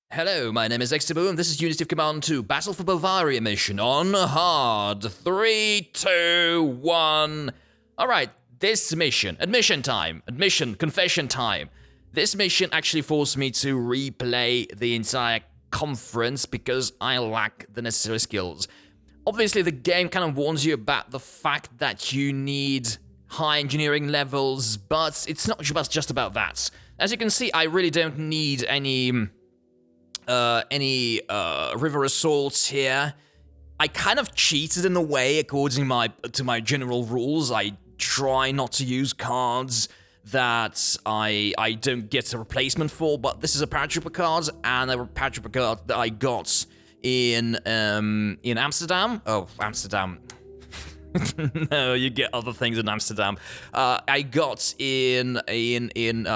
Hello, my name is Extibu, and this is Unity of Command 2, Battle for Bavaria mission on hard. 3, 2, 1. Alright, this mission, confession time. This mission actually forced me to replay the entire conference because I lack the necessary skills. Obviously, the game kind of warns you about the fact that you need high engineering levels, but it's not just about that. As you can see, I really don't need any river assaults here. I kind of cheated in a way according to my general rules. I try not to use cards that I don't get a replacement for, but this is a paratrooper card and a paratrooper card that I got in Amsterdam. Oh, Amsterdam. No, you get other things in Amsterdam. I got in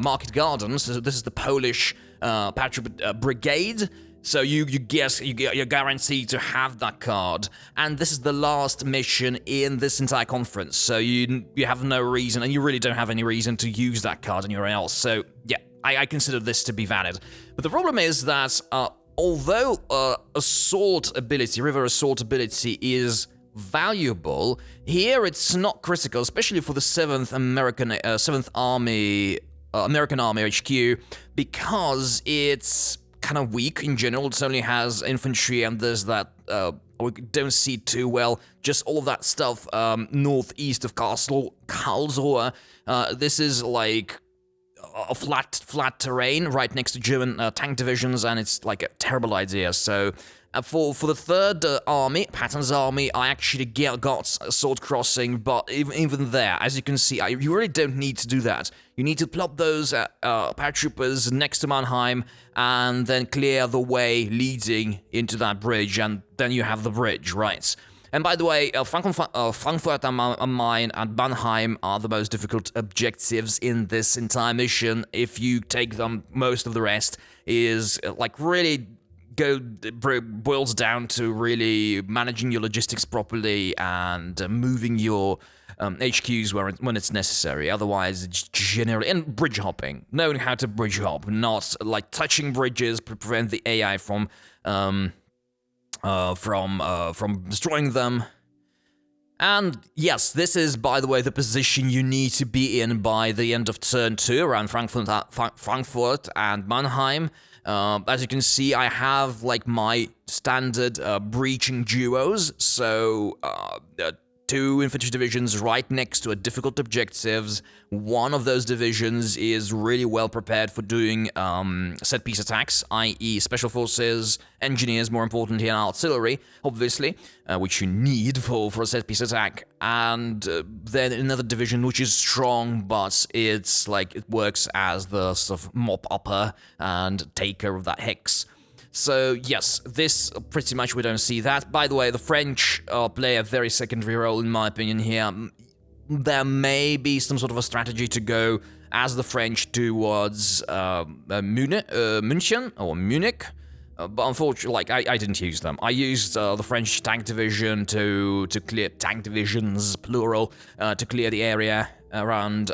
Market Gardens. So this is the Polish paratrooper brigade. So you're guaranteed to have that card, and this is the last mission in this entire conference. So you have no reason, and you really don't have any reason to use that card anywhere else. So yeah, I consider this to be valid. But the problem is that although river assault ability is valuable, here it's not critical, especially for the 7th Army HQ, because it's kind of weak in general. It only has infantry, and there's that we don't see too well. Just all of that stuff northeast of Karlsruhe. This is like a flat terrain right next to German tank divisions, and it's like a terrible idea. So for the 3rd Army, Patton's army, I actually got sword crossing, but even there, as you can see, you really don't need to do that. You need to plop those paratroopers next to Mannheim and then clear the way leading into that bridge, and then you have the bridge, right? And by the way, Frankfurt am Main and Mannheim are the most difficult objectives in this entire mission. If you take them, most of the rest is like really boils down to really managing your logistics properly and moving your HQs when it's necessary. Otherwise, it's generally... And bridge hopping. Knowing how to bridge hop. Not like touching bridges to prevent the AI from destroying them. And yes, this is, by the way, the position you need to be in by the end of turn 2, around Frankfurt and Mannheim. As you can see, I have like my standard breaching duos, so 2 infantry divisions right next to difficult objectives. One of those divisions is really well prepared for doing set-piece attacks, i.e. special forces, engineers, more importantly, and artillery, obviously, which you need for a set-piece attack. And then another division which is strong, but it's like it works as the sort of mop-upper and taker of that hex. So yes, this pretty much we don't see that. By the way, the French play a very secondary role in my opinion here. There may be some sort of a strategy to go as the French towards Munich, but unfortunately, like I didn't use them. I used the French tank division to clear tank divisions, plural, to clear the area around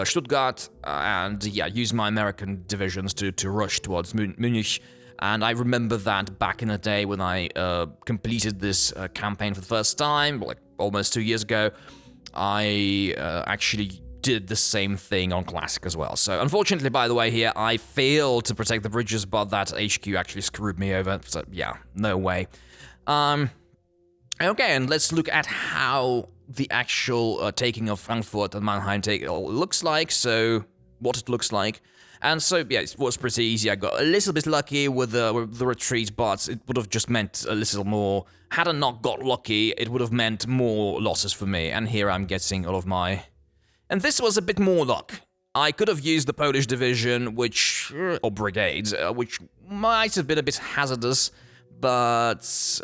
Stuttgart, and yeah, use my American divisions to rush towards Munich. And I remember that back in the day when I completed this campaign for the first time, like almost 2 years ago, I actually did the same thing on Classic as well. So unfortunately, by the way, here I failed to protect the bridges, but that HQ actually screwed me over. So yeah, no way. Okay, and let's look at how the actual taking of Frankfurt and Mannheim looks like. So what it looks like. And so, yeah, it was pretty easy. I got a little bit lucky with the retreat, but it would have just meant a little more. Had I not got lucky, it would have meant more losses for me. And here I'm getting all of my... And this was a bit more luck. I could have used the Polish division, or brigades, which might have been a bit hazardous, but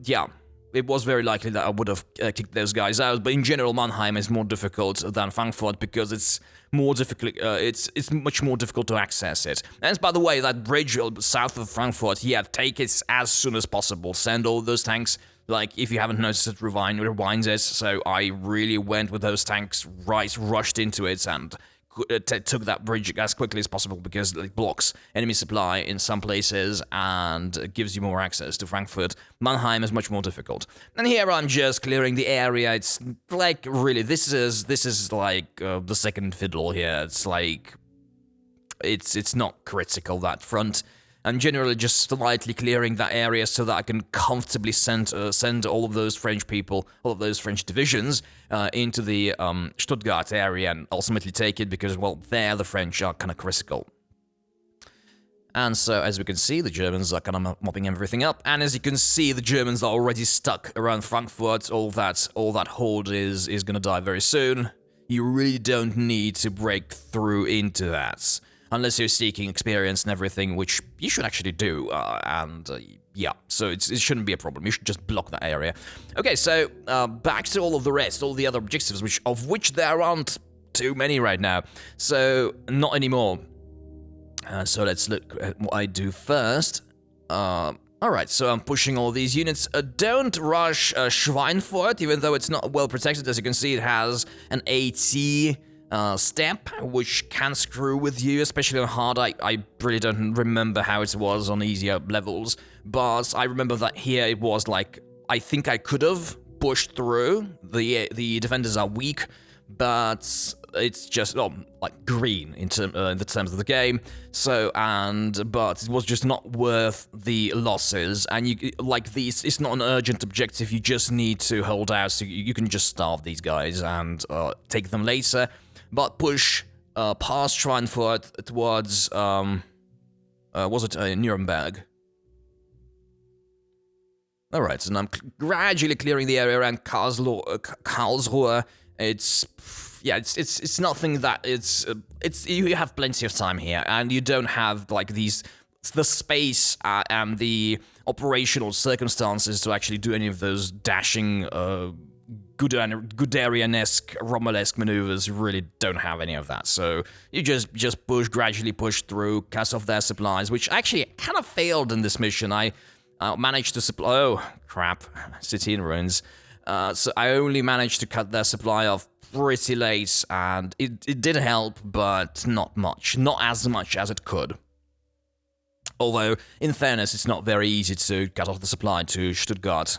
yeah, it was very likely that I would have kicked those guys out. But in general, Mannheim is more difficult than Frankfurt because it's more difficult. It's much more difficult to access it. And by the way, that bridge south of Frankfurt, yeah, take it as soon as possible. Send all those tanks. Like, if you haven't noticed it, rewinds it. So I really went with those tanks, rushed into it, and took that bridge as quickly as possible because it blocks enemy supply in some places and gives you more access to Frankfurt. Mannheim is much more difficult. And here I'm just clearing the area. It's like, really, this is like the second fiddle here. It's like, it's not critical, that front. I'm generally just slightly clearing that area so that I can comfortably send all of those French people, all of those French divisions into the Stuttgart area and ultimately take it because, well, there the French are kind of critical. And so, as we can see, the Germans are kind of mopping everything up. And as you can see, the Germans are already stuck around Frankfurt. All that horde is going to die very soon. You really don't need to break through into that. Unless you're seeking experience and everything, which you should actually do, yeah, so it shouldn't be a problem. You should just block that area. Okay, so back to all of the rest, all the other objectives, of which there aren't too many right now. So not anymore. So let's look at what I do first. Alright, so I'm pushing all these units. Don't rush Schweinfurt, even though it's not well protected. As you can see, it has an AT step, which can screw with you, especially on hard. I really don't remember how it was on easier levels, but I remember that here it was like, I think I could have pushed through. The defenders are weak, but it's just like green in the terms of the game. So but it was just not worth the losses. And you like these, it's not an urgent objective. You just need to hold out, so you can just starve these guys and take them later. But push past Schweinfurt towards, was it Nuremberg? Alright, so now I'm gradually clearing the area around Karlsruhe. It's nothing that you have plenty of time here, and you don't have like the space and the operational circumstances to actually do any of those dashing, Guderian-esque, Rommel-esque maneuvers. You really don't have any of that, so you just gradually push through, cut off their supplies, which actually kind of failed in this mission. I managed to supply, oh crap, city in ruins. So I only managed to cut their supply off pretty late, and it did help, but not much, not as much as it could. Although, in fairness, it's not very easy to cut off the supply to Stuttgart.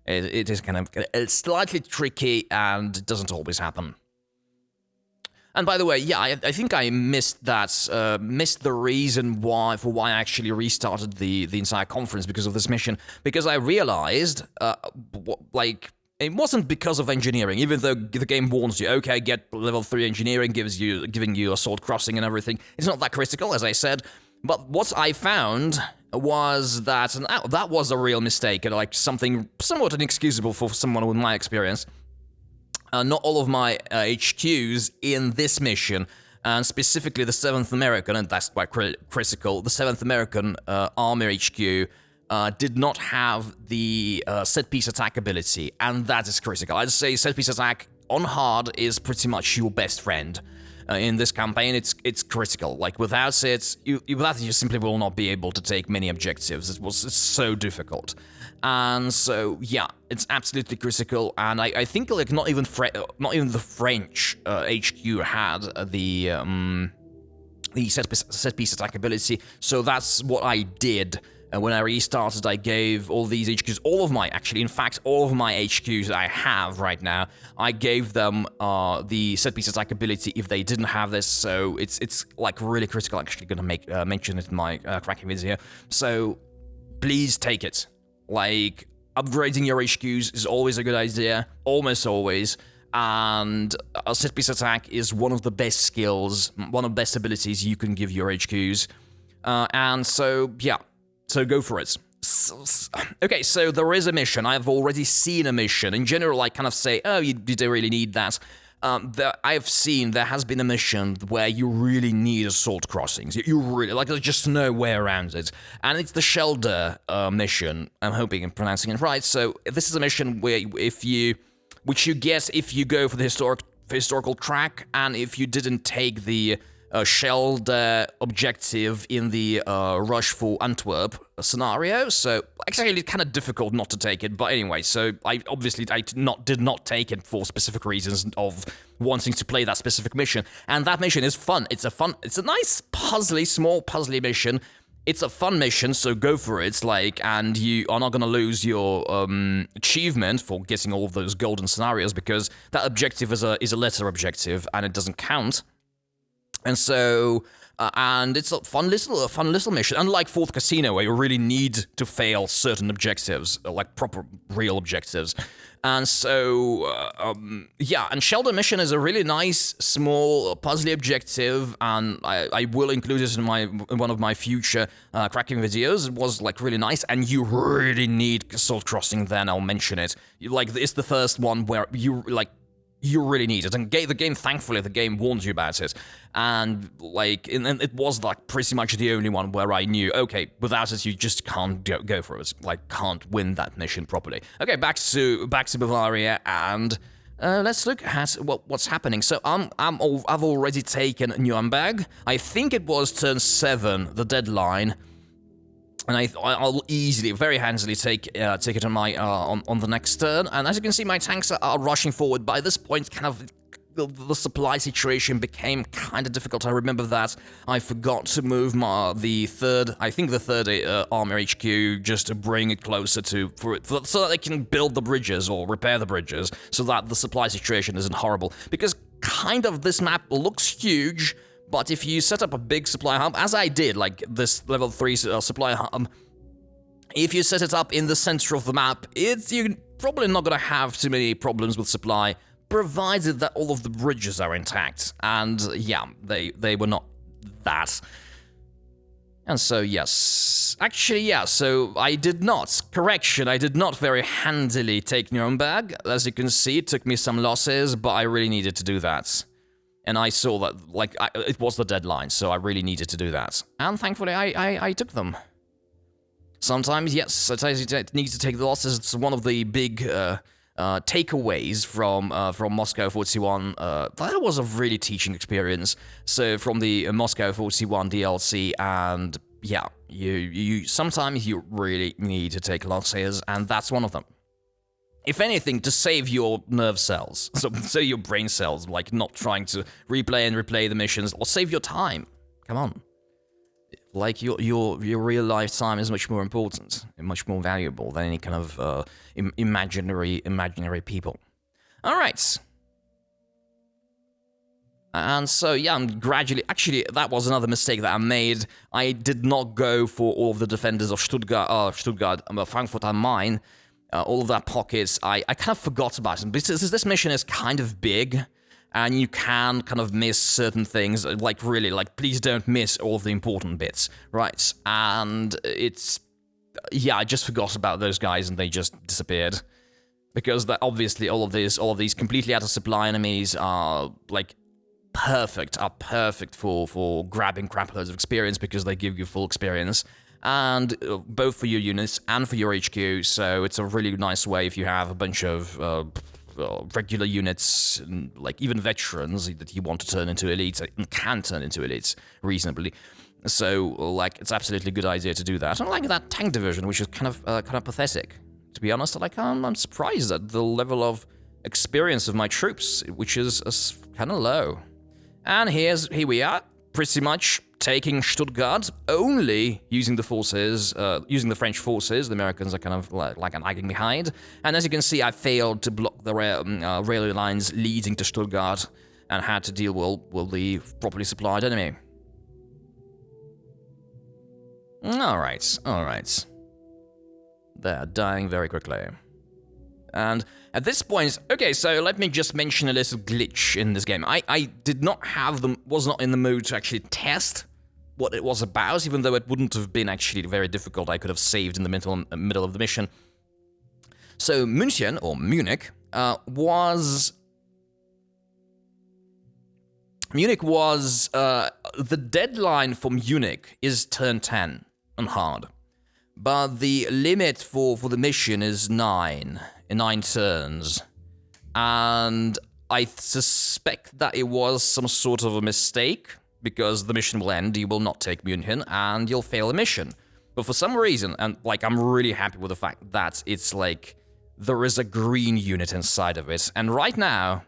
It is kind of slightly tricky, and it doesn't always happen. And by the way, yeah, I think I missed that, missed the reason why I actually restarted the entire conference because of this mission. Because I realized, like, it wasn't because of engineering, even though the game warns you, okay, get level 3 engineering, giving you assault crossing and everything. It's not that critical, as I said. But what I found was that, and that was a real mistake, and like something somewhat inexcusable for someone with my experience. Not all of my HQs in this mission, and specifically the 7th American, and that's quite critical, the 7th American Army HQ did not have the set-piece attack ability, and that is critical. I'd say set-piece attack on hard is pretty much your best friend. In this campaign, it's critical. Like, without it, you simply will not be able to take many objectives. It's so difficult. And so, yeah, it's absolutely critical, and I think, like, not even the French HQ had the set-piece attack ability, so that's what I did. When I restarted, I gave all these HQs, all of my HQs that I have right now, I gave them the set-piece attack ability if they didn't have this, so it's like really critical. I'm actually gonna mention it in my cracking video here. So please take it. Like, upgrading your HQs is always a good idea, almost always, and a set-piece attack is one of the best skills, one of the best abilities you can give your HQs, and so, yeah. So go for it. Okay, so there is a mission. I've already seen a mission. In general, I kind of say, oh, you don't really need that. I've seen there has been a mission where you really need assault crossings. You really, like, there's just no way around it. And it's the Schelde mission. I'm hoping I'm pronouncing it right. So this is a mission where which you get if you go for the historical track, and if you didn't take the Schelde objective in the rush for Antwerp scenario. So actually it's kind of difficult not to take it, but anyway, so I did not take it for specific reasons of wanting to play that specific mission, and that mission is fun. It's a nice small puzzly mission. It's a fun mission, so go for it, and you are not gonna lose your achievement for getting all of those golden scenarios, because that objective is a letter objective, and it doesn't count. And so, and it's a fun little mission. Unlike Fourth Casino, where you really need to fail certain objectives, like proper real objectives. And so, yeah, and Shelter Mission is a really nice, small, puzzly objective, and I will include it in one of my future cracking videos. It was, really nice, and you really need Salt Crossing, then I'll mention it. It's the first one where you really need it, and the game, thankfully, the game warned you about it, and and it was pretty much the only one where I knew, okay, without it you just can't go for it, can't win that mission properly. Okay, back to Bavaria, and let's look at what's happening. So I've already taken Nuremberg. I think it was turn 7, the deadline. And I'll easily, very handily take it on my on the next turn. And as you can see, my tanks are rushing forward. By this point, kind of the supply situation became kind of difficult. I remember that I forgot to move the third army HQ just to bring it closer so that they can build the bridges or repair the bridges, so that the supply situation isn't horrible. Because kind of this map looks huge. But if you set up a big supply hub, as I did, this level 3 supply hub, if you set it up in the center of the map, you're probably not going to have too many problems with supply, provided that all of the bridges are intact. And yeah, they were not that. And so, yes. Actually, yeah, so I did not very handily take Nuremberg. As you can see, it took me some losses, but I really needed to do that. And I saw that, it was the deadline, so I really needed to do that. And thankfully, I took them. Sometimes, yes, I need to take the losses. It's one of the big takeaways from Moscow 41. That was a really teaching experience. So from the Moscow 41 DLC, and yeah, sometimes you really need to take losses, and that's one of them. If anything, to save your nerve cells, so your brain cells, not trying to replay the missions, or save your time. Come on. Your real life time is much more important and much more valuable than any kind of imaginary people. All right. And so, yeah, I'm gradually... Actually, that was another mistake that I made. I did not go for all of the defenders of Stuttgart, Frankfurt am Main. All of that pockets, I kind of forgot about them. Because this mission is kind of big, and you can kind of miss certain things. Please don't miss all of the important bits, right? And yeah, I just forgot about those guys, and they just disappeared. Because obviously all of these completely out of supply enemies are, perfect for grabbing crap loads of experience, because they give you full experience. And both for your units and for your HQ, so it's a really nice way if you have a bunch of regular units, even veterans that you want to turn into elites, and can turn into elites reasonably. So, it's absolutely a good idea to do that. I like that tank division, which is kind of pathetic. To be honest, I'm surprised at the level of experience of my troops, which is kind of low. And here we are, pretty much taking Stuttgart, only using the forces, using the French forces. The Americans are kind of lagging behind. And as you can see, I failed to block the railway lines leading to Stuttgart, and had to deal with the properly supplied enemy. Alright. They're dying very quickly. And at this point, okay, so let me just mention a little glitch in this game. I did not was not in the mood to actually test what it was about, even though it wouldn't have been actually very difficult. I could have saved in the middle of the mission. So München, or Munich, was the deadline for Munich is turn 10 on hard. But the limit for the mission is 9 turns. And I suspect that it was some sort of a mistake, because the mission will end, you will not take München, and you'll fail the mission. But for some reason, and like I'm really happy with the fact that it's like there is a green unit inside of it. And right now,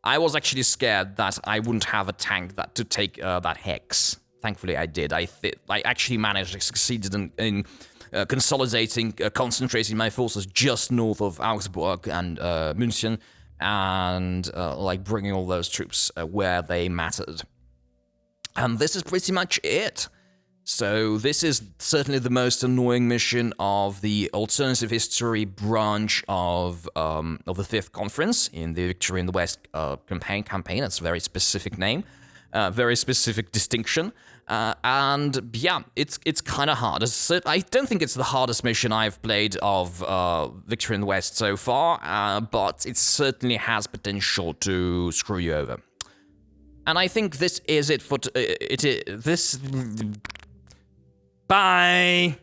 I was actually scared that I wouldn't have a tank to take that hex. Thankfully, I did. I actually managed to succeed in consolidating, concentrating my forces just north of Augsburg and München, and like bringing all those troops where they mattered. And this is pretty much it. So this is certainly the most annoying mission of the alternative history branch of the Fifth Conference in the Victory in the West campaign. That's a very specific name, very specific distinction, and yeah, it's kind of hard. I don't think it's the hardest mission I've played of Victory in the West so far, but it certainly has potential to screw you over. And I think this is it for this. Bye!